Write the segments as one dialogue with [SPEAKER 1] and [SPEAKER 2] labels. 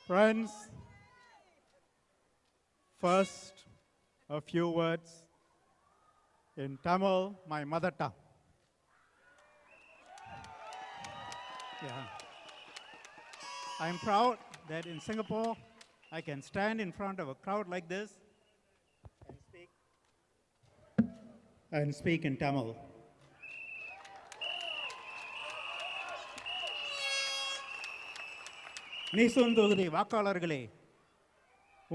[SPEAKER 1] Friends, first, a few words in Tamil, my mother tongue. Yeah. I'm proud that in Singapore, I can stand in front of a crowd like this and speak in Tamil. நீசூன் தொகுதி வாக்காளர்களே,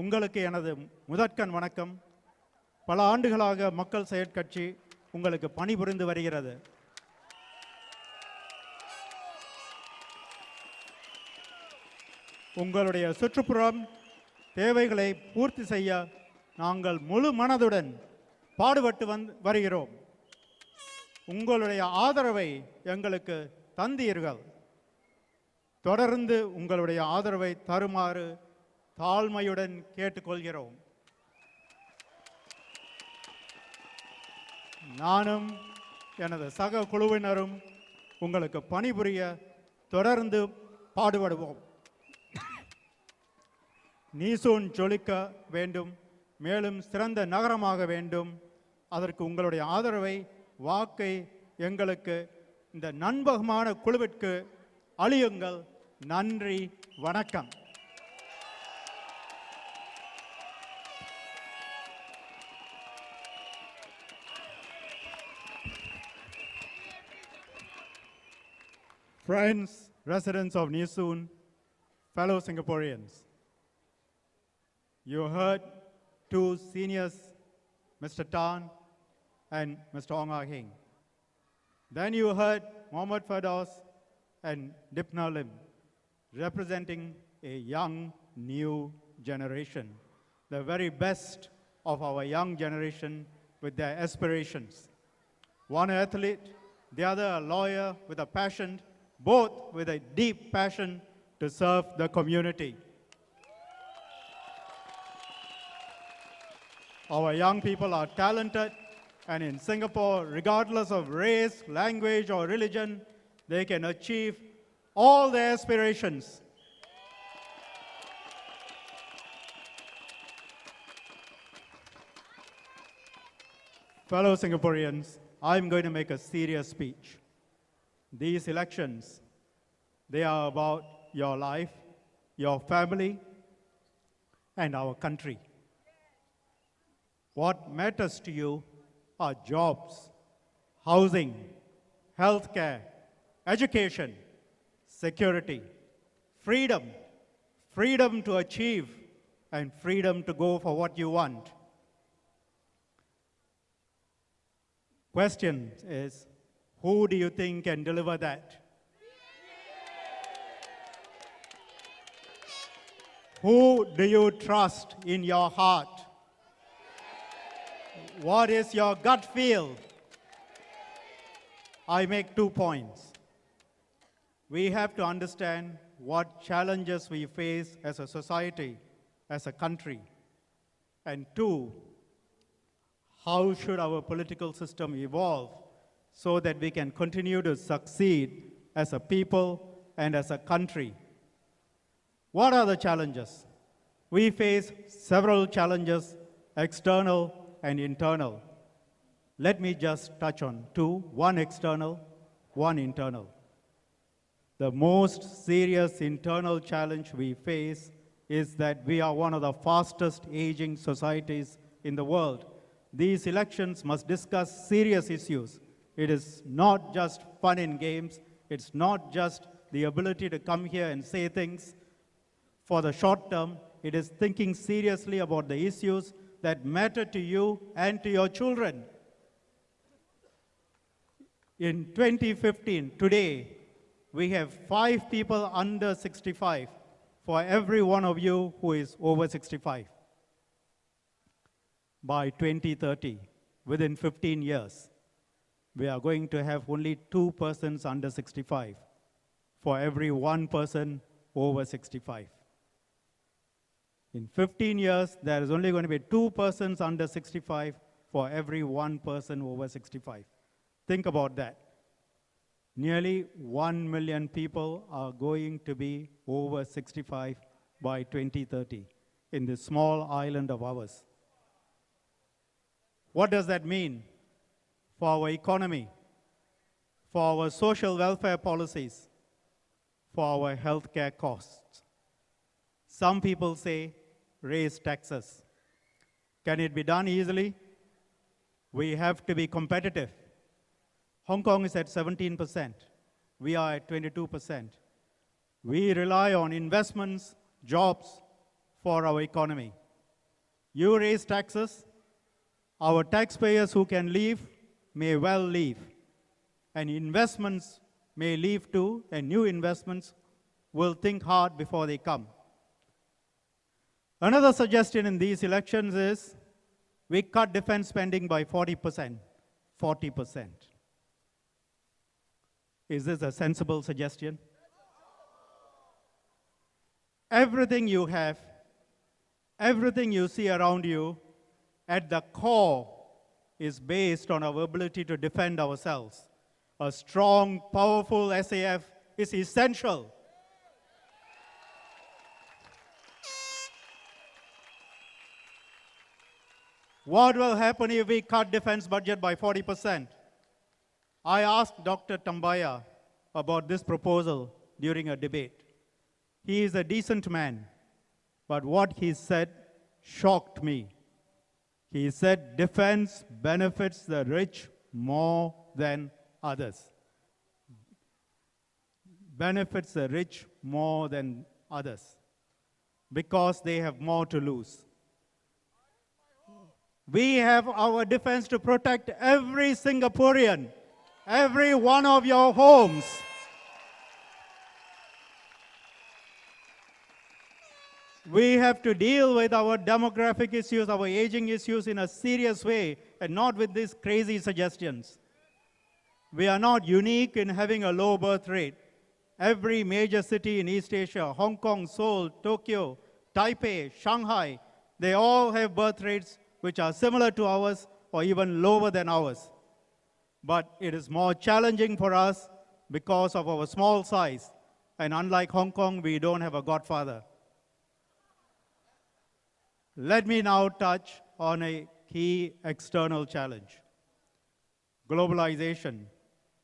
[SPEAKER 1] உங்களுக்கு எனது முதற்கண் வணக்கம். பல ஆண்டுகளாக மக்கள் செயற்கட்சி உங்களுக்கு பணிபுரிந்து வருகிறது. உங்களுடைய சுற்றுப்புறம் தேவைகளை பூர்த்தி செய்ய நாங்கள் முழு மனதுடன் பாடுபட்டு வருகிறோம். உங்களுடைய ஆதரவை எங்களுக்கு தந்தீர்கள். தொடர்ந்து உங்களுடைய ஆதரவை தருமாறு தாழ்மையுடன் கேட்டுக்கொள்கிறோம். நானும் எனது சக குழுவினரும் உங்களுக்கு பணிபுரிய தொடர்ந்து பாடுபடுவோம். நீசூன் ஜொலிக்க வேண்டும், மேலும் சிறந்த நகரமாக வேண்டும். அதற்கு உங்களுடைய ஆதரவை, வாக்கை எங்களுக்கு இந்த நண்பகமான குழுவிற்கு அளியுங்கள். நன்றி, வணக்கம். Friends, residents of Yishun, fellow Singaporeans, you heard two seniors, Mr. Tan and Mr. Ong Ah Heng. Then you heard Mohammed Firdaus and Dipna Lim, representing a young, new generation, the very best of our young generation with their aspirations. One athlete, the other a lawyer with a passion, both with a deep passion to serve the community. Our young people are talented, and in Singapore, regardless of race, language, or religion, they can achieve all their aspirations. Fellow Singaporeans, I'm going to make a serious speech. These elections, they are about your life, your family, and our country. What matters to you are jobs, housing, healthcare, education, security, freedom, freedom to achieve, and freedom to go for what you want. Question is, who do you think can deliver that? Who do you trust in your heart? What is your gut feel? I make 2 points. We have to understand what challenges we face as a society, as a country. And 2, how should our political system evolve so that we can continue to succeed as a people and as a country? What are the challenges? We face several challenges, external and internal. Let me just touch on 2, one external, one internal. The most serious internal challenge we face is that we are one of the fastest aging societies in the world. These elections must discuss serious issues. It is not just fun and games. It's not just the ability to come here and say things for the short term. It is thinking seriously about the issues that matter to you and to your children. In 2015, today, we have 5 people under 65 for every one of you who is over 65. By 2030, within 15 years, we are going to have only 2 persons under 65 for every 1 person over 65. In 15 years, there is only going to be 2 persons under 65 for every 1 person over 65. Think about that. Nearly 1 million people are going to be over 65 by 2030 in this small island of ours. What does that mean for our economy, for our social welfare policies, for our healthcare costs? Some people say raise taxes. Can it be done easily? We have to be competitive. Hong Kong is at 17%. We are at 22%. We rely on investments, jobs for our economy. You raise taxes, our taxpayers who can leave may well leave. And investments may leave too, and new investments will think hard before they come. Another suggestion in these elections is we cut defense spending by 40%. 40%. Is this a sensible suggestion? Everything you have, everything you see around you, at the core is based on our ability to defend ourselves. A strong, powerful SAF is essential. What will happen if we cut defense budget by 40%? I asked Dr. Tambaya about this proposal during a debate. He is a decent man, but what he said shocked me. He said defense benefits the rich more than others. Benefits the rich more than others because they have more to lose. We have our defense to protect every Singaporean, every one of your homes. We have to deal with our demographic issues, our aging issues in a serious way, and not with these crazy suggestions. We are not unique in having a low birth rate. Every major city in East Asia, Hong Kong, Seoul, Tokyo, Taipei, Shanghai, they all have birth rates which are similar to ours or even lower than ours. But it is more challenging for us because of our small size. And unlike Hong Kong, we don't have a godfather. Let me now touch on a key external challenge. Globalization,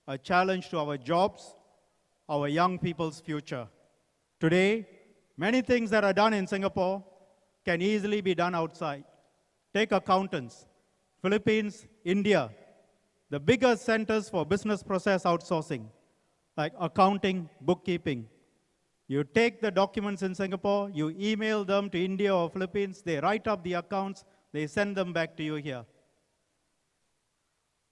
[SPEAKER 1] a challenge to our jobs, our young people's future. Today, many things that are done in Singapore can easily be done outside. Take accountants, Philippines, India, the biggest centers for business process outsourcing, like accounting, bookkeeping. You take the documents in Singapore, you email them to India or Philippines, they write up the accounts, they send them back to you here.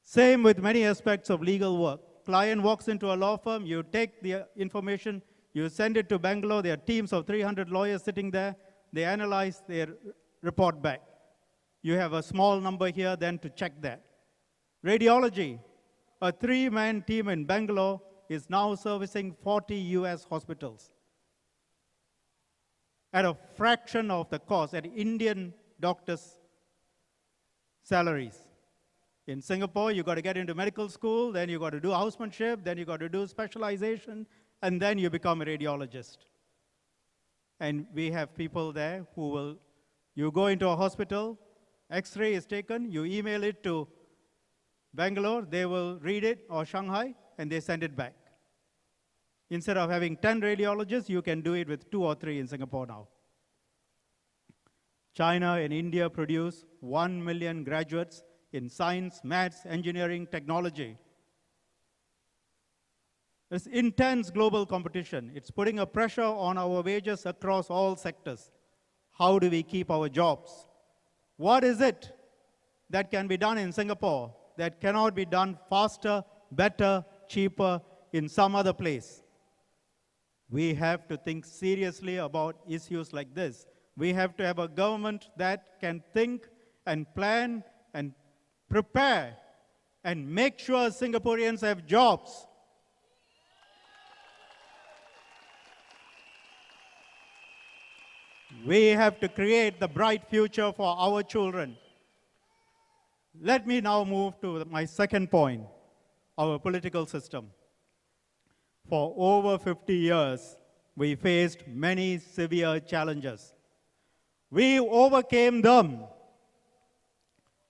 [SPEAKER 1] Same with many aspects of legal work. Client walks into a law firm, you take the information, you send it to Bangalore, there are teams of 300 lawyers sitting there, they analyze, they report back. You have a small number here then to check that. Radiology, a 3-man team in Bangalore is now servicing 40 US hospitals at a fraction of the cost, at Indian doctors' salaries. In Singapore, you got to get into medical school, then you got to do housemanship, then you got to do specialization, and then you become a radiologist. And we have people there who will, you go into a hospital, X-ray is taken, you email it to Bangalore, they will read it, or Shanghai, and they send it back. Instead of having 10 radiologists, you can do it with 2 or 3 in Singapore now. China and India produce 1 million graduates in science, maths, engineering, technology. There's intense global competition. It's putting a pressure on our wages across all sectors. How do we keep our jobs? What is it that can be done in Singapore that cannot be done faster, better, cheaper in some other place? We have to think seriously about issues like this. We have to have a government that can think and plan and prepare and make sure Singaporeans have jobs. We have to create the bright future for our children. Let me now move to my second point, our political system. For over 50 years, we faced many severe challenges. We overcame them.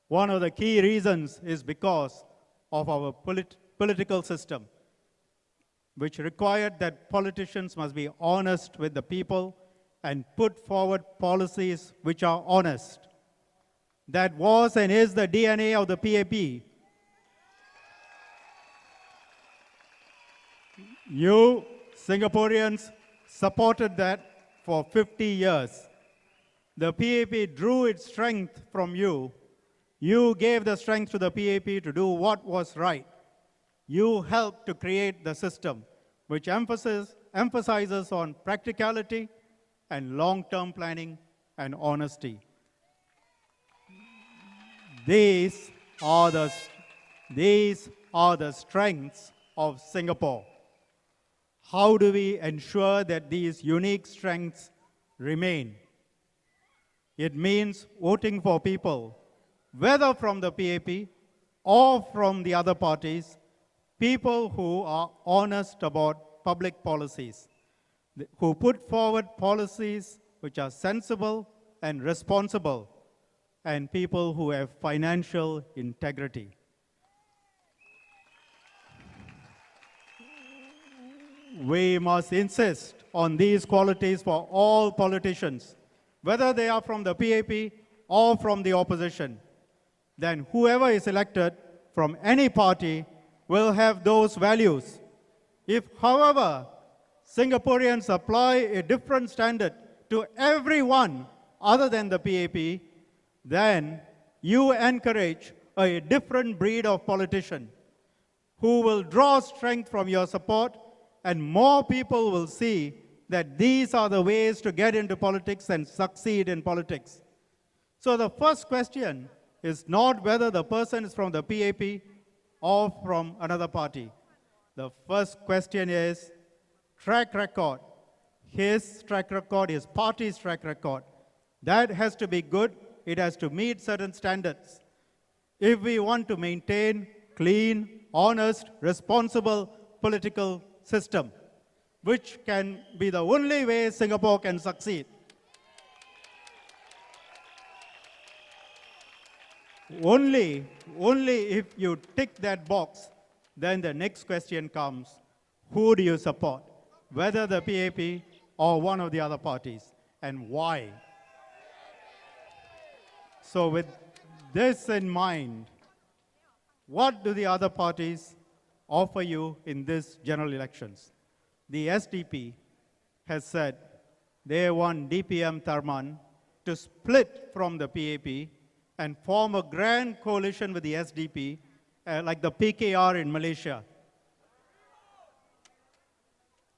[SPEAKER 1] One of the key reasons is because of our political system, which required that politicians must be honest with the people and put forward policies which are honest. That was and is the DNA of the PAP. You, Singaporeans, supported that for 50 years. The PAP drew its strength from you. You gave the strength to the PAP to do what was right. You helped to create the system, which emphasizes on practicality and long-term planning and honesty. These are the strengths of Singapore. How do we ensure that these unique strengths remain? It means voting for people, whether from the PAP or from the other parties, people who are honest about public policies, who put forward policies which are sensible and responsible, and people who have financial integrity. We must insist on these qualities for all politicians, whether they are from the PAP or from the opposition. Then whoever is elected from any party will have those values. If, however, Singaporeans apply a different standard to everyone other than the PAP, then you encourage a different breed of politician who will draw strength from your support, and more people will see that these are the ways to get into politics and succeed in politics. So the first question is not whether the person is from the PAP or from another party. The first question is track record. His track record, his party's track record. That has to be good. It has to meet certain standards. If we want to maintain clean, honest, responsible political system, which can be the only way Singapore can succeed. Only if you tick that box, then the next question comes, who do you support? Whether the PAP or one of the other parties, and why? So with this in mind, what do the other parties offer you in these general elections? The SDP has said they want DPM Tharman to split from the PAP and form a grand coalition with the SDP, like the PKR in Malaysia.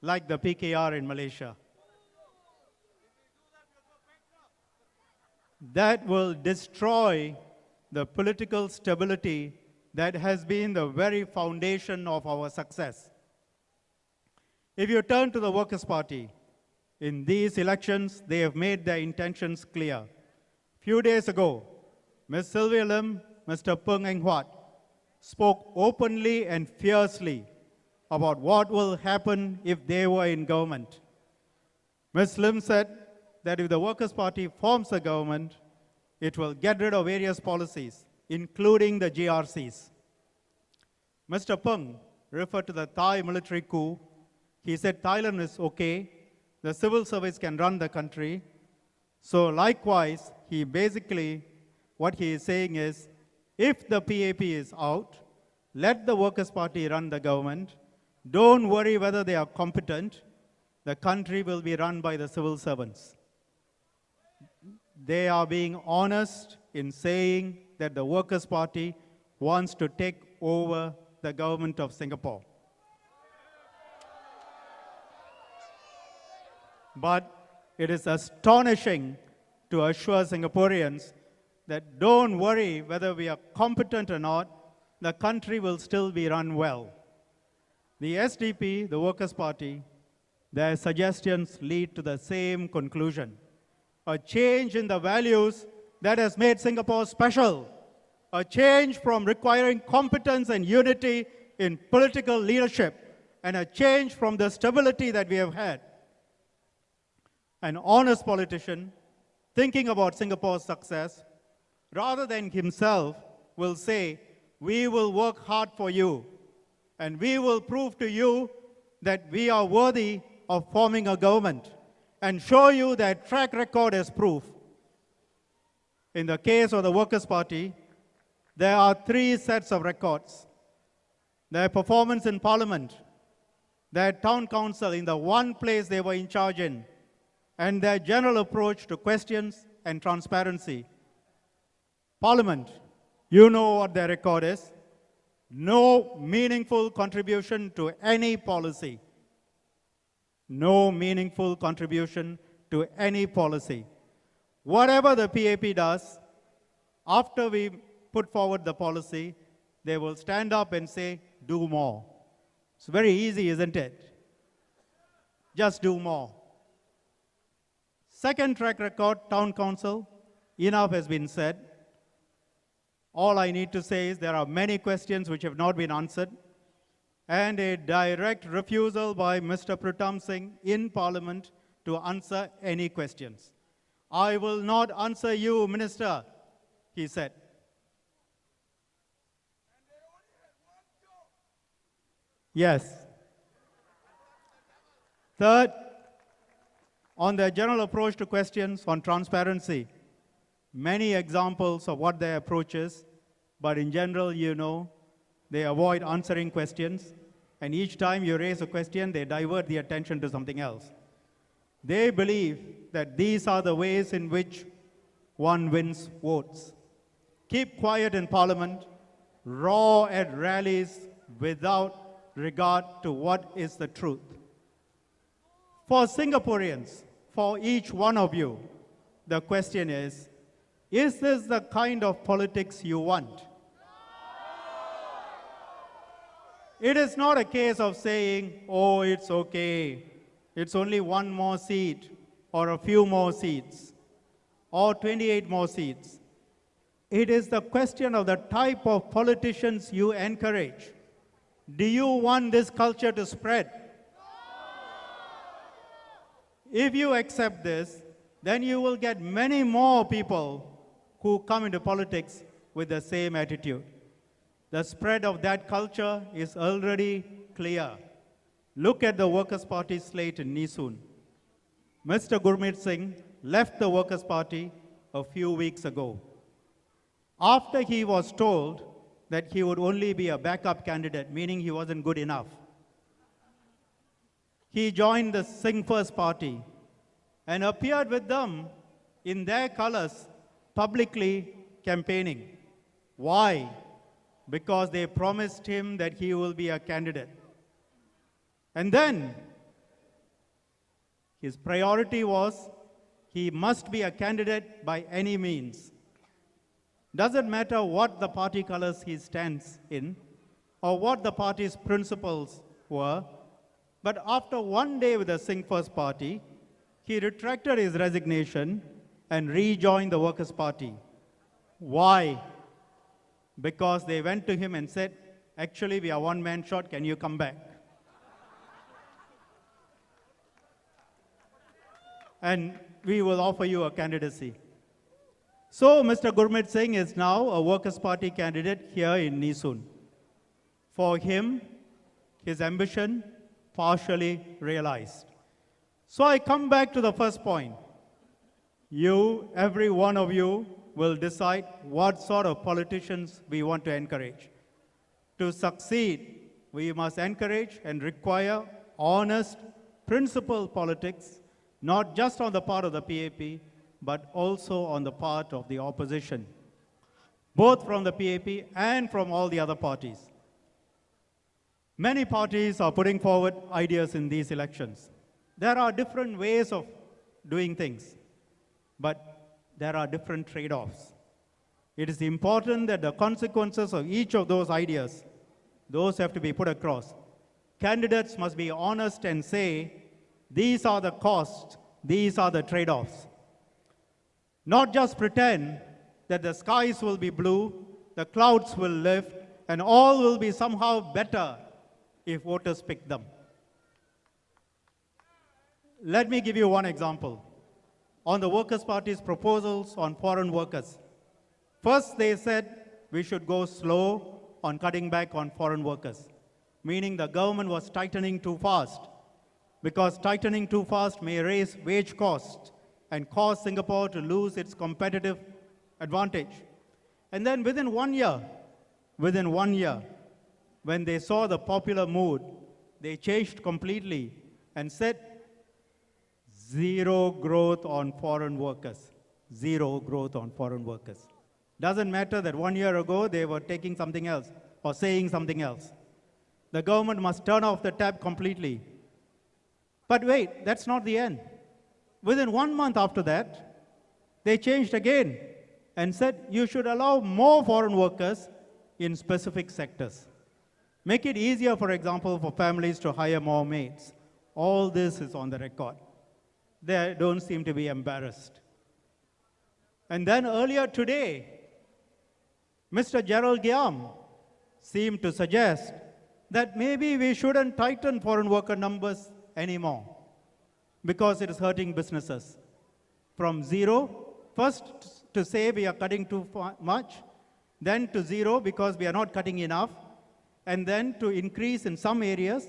[SPEAKER 1] Like the PKR in Malaysia. That will destroy the political stability that has been the very foundation of our success. If you turn to the Workers' Party, in these elections, they have made their intentions clear. Few days ago, Ms. Sylvia Lim, Mr. Peng Eng Huat spoke openly and fiercely about what will happen if they were in government. Ms. Lim said that if the Workers' Party forms a government, it will get rid of various policies, including the GRCs. Mr. Peng referred to the Thai military coup. He said Thailand is okay, the civil service can run the country. So likewise, what he is saying is, if the PAP is out, let the Workers' Party run the government. Don't worry whether they are competent. The country will be run by the civil servants. They are being honest in saying that the Workers' Party wants to take over the government of Singapore. But it is astonishing to assure Singaporeans that don't worry whether we are competent or not, the country will still be run well. The SDP, the Workers' Party, their suggestions lead to the same conclusion. A change in the values that has made Singapore special. A change from requiring competence and unity in political leadership, and a change from the stability that we have had. An honest politician thinking about Singapore's success, rather than himself, will say, we will work hard for you, and we will prove to you that we are worthy of forming a government, and show you that track record as proof. In the case of the Workers' Party, there are three sets of records. Their performance in Parliament, their town council in the one place they were in charge in, and their general approach to questions and transparency. Parliament, you know what their record is. No meaningful contribution to any policy. No meaningful contribution to any policy. Whatever the PAP does, after we put forward the policy, they will stand up and say, do more. It's very easy, isn't it? Just do more. Second track record, town council, enough has been said. All I need to say is there are many questions which have not been answered, and a direct refusal by Mr. Pritam Singh in Parliament to answer any questions. I will not answer you, Minister, he said. Yes. Third, on their general approach to questions on transparency, many examples of what their approach is, but in general, you know, they avoid answering questions, and each time you raise a question, they divert the attention to something else. They believe that these are the ways in which one wins votes. Keep quiet in Parliament, roar at rallies without regard to what is the truth. For Singaporeans, for each one of you, the question is this the kind of politics you want? It is not a case of saying, oh, it's okay, it's only one more seat, or a few more seats, or 28 more seats. It is the question of the type of politicians you encourage. Do you want this culture to spread? If you accept this, then you will get many more people who come into politics with the same attitude. The spread of that culture is already clear. Look at the Workers' Party slate in Yishun. Mr. Gurmeet Singh left the Workers' Party a few weeks ago, after he was told that he would only be a backup candidate, meaning he wasn't good enough. He joined the Singh First Party and appeared with them in their colors, publicly campaigning. Why? Because they promised him that he will be a candidate. And then his priority was he must be a candidate by any means. Doesn't matter what the party colors he stands in or what the party's principles were, but after one day with the Singh First Party, he retracted his resignation and rejoined the Workers' Party. Why? Because they went to him and said, actually, we are one-man short, can you come back? And we will offer you a candidacy. So Mr. Gurmeet Singh is now a Workers' Party candidate here in Yishun. For him, his ambition partially realized. So I come back to the first point. You, every one of you, will decide what sort of politicians we want to encourage. To succeed, we must encourage and require honest, principled politics, not just on the part of the PAP, but also on the part of the opposition, both from the PAP and from all the other parties. Many parties are putting forward ideas in these elections. There are different ways of doing things, but there are different trade-offs. It is important that the consequences of each of those ideas, those have to be put across. Candidates must be honest and say, these are the costs, these are the trade-offs. Not just pretend that the skies will be blue, the clouds will lift, and all will be somehow better if voters pick them. Let me give you one example. on the Workers' Party's proposals on foreign workers. First, they said we should go slow on cutting back on foreign workers, meaning the government was tightening too fast, because tightening too fast may raise wage costs and cause Singapore to lose its competitive advantage. And then within 1 year, when they saw the popular mood, they changed completely and said, zero growth on foreign workers. Zero growth on foreign workers. Doesn't matter that 1 year ago they were taking something else or saying something else. The government must turn off the tap completely. But wait, that's not the end. Within 1 month after that, they changed again and said you should allow more foreign workers in specific sectors. Make it easier, for example, for families to hire more maids. All this is on the record. They don't seem to be embarrassed. And then earlier today, Mr. Gerald Giam seemed to suggest that maybe we shouldn't tighten foreign worker numbers anymore because it is hurting businesses. From zero, first to say we are cutting too much, then to zero because we are not cutting enough, and then to increase in some areas,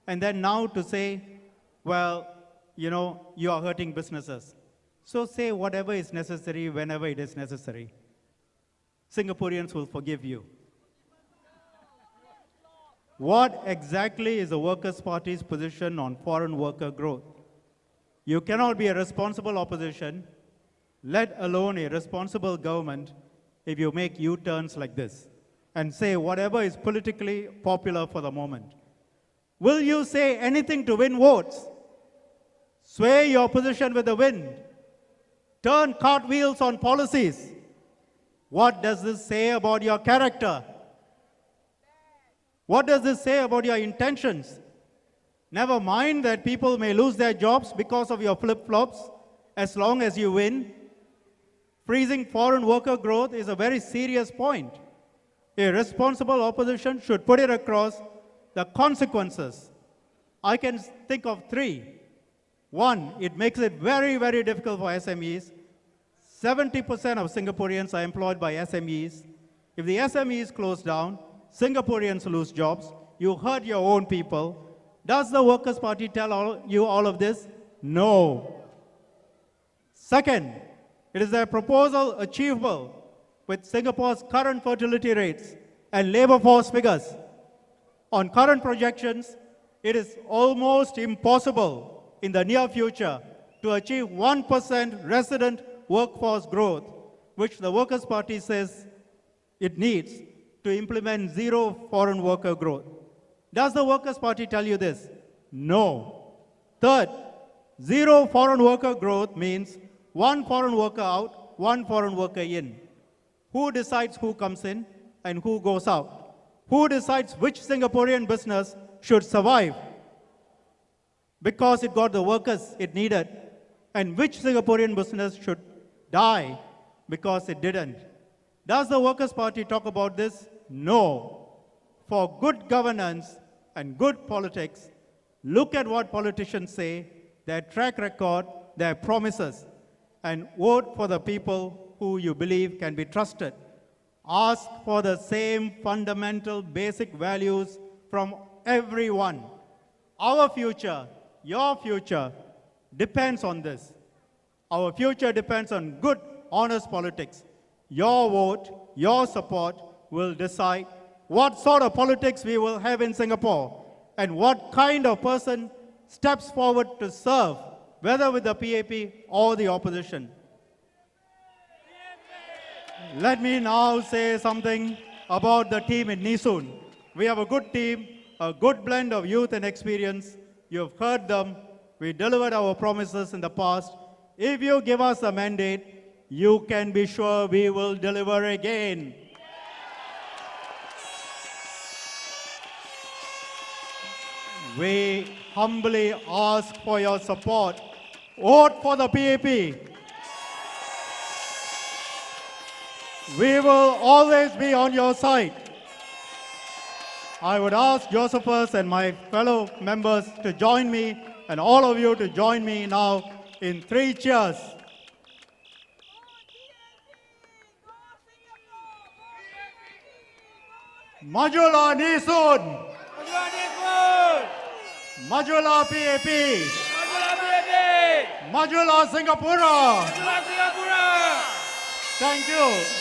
[SPEAKER 1] and then now to say, well, you are hurting businesses. So say whatever is necessary whenever it is necessary. Singaporeans will forgive you. What exactly is the Workers' Party's position on foreign worker growth? You cannot be a responsible opposition, let alone a responsible government, if you make U-turns like this and say whatever is politically popular for the moment. Will you say anything to win votes? Sway your position with the wind. Turn cartwheels on policies. What does this say about your character? What does this say about your intentions? Never mind that people may lose their jobs because of your flip-flops, as long as you win. Freezing foreign worker growth is a very serious point. A responsible opposition should put it across the consequences. I can think of three. One, it makes it very, very difficult for SMEs. 70% of Singaporeans are employed by SMEs. If the SMEs close down, Singaporeans lose jobs. You hurt your own people. Does the Workers' Party tell you all of this? No. Second, it is a proposal achievable with Singapore's current fertility rates and labor force figures. On current projections, it is almost impossible in the near future to achieve 1% resident workforce growth, which the Workers' Party says it needs to implement zero foreign worker growth. Does the Workers' Party tell you this? No. Third, zero foreign worker growth means one foreign worker out, one foreign worker in. Who decides who comes in and who goes out? Who decides which Singaporean business should survive because it got the workers it needed, and which Singaporean business should die because it didn't? Does the Workers' Party talk about this? No. For good governance and good politics, look at what politicians say, their track record, their promises, and vote for the people who you believe can be trusted. Ask for the same fundamental basic values from everyone. Our future, your future, depends on this. Our future depends on good, honest politics. Your vote, your support will decide what sort of politics we will have in Singapore and what kind of person steps forward to serve, whether with the PAP or the opposition. Let me now say something about the team in Yishun. We have a good team, a good blend of youth and experience. You've heard them. We delivered our promises in the past. If you give us a mandate, you can be sure we will deliver again. We humbly ask for your support. Vote for the PAP. We will always be on your side. I would ask Josephus and my fellow members to join me, and all of you to join me now in 3 cheers. Majula Nisun, Majula PAP, Majula Singapore. Thank you.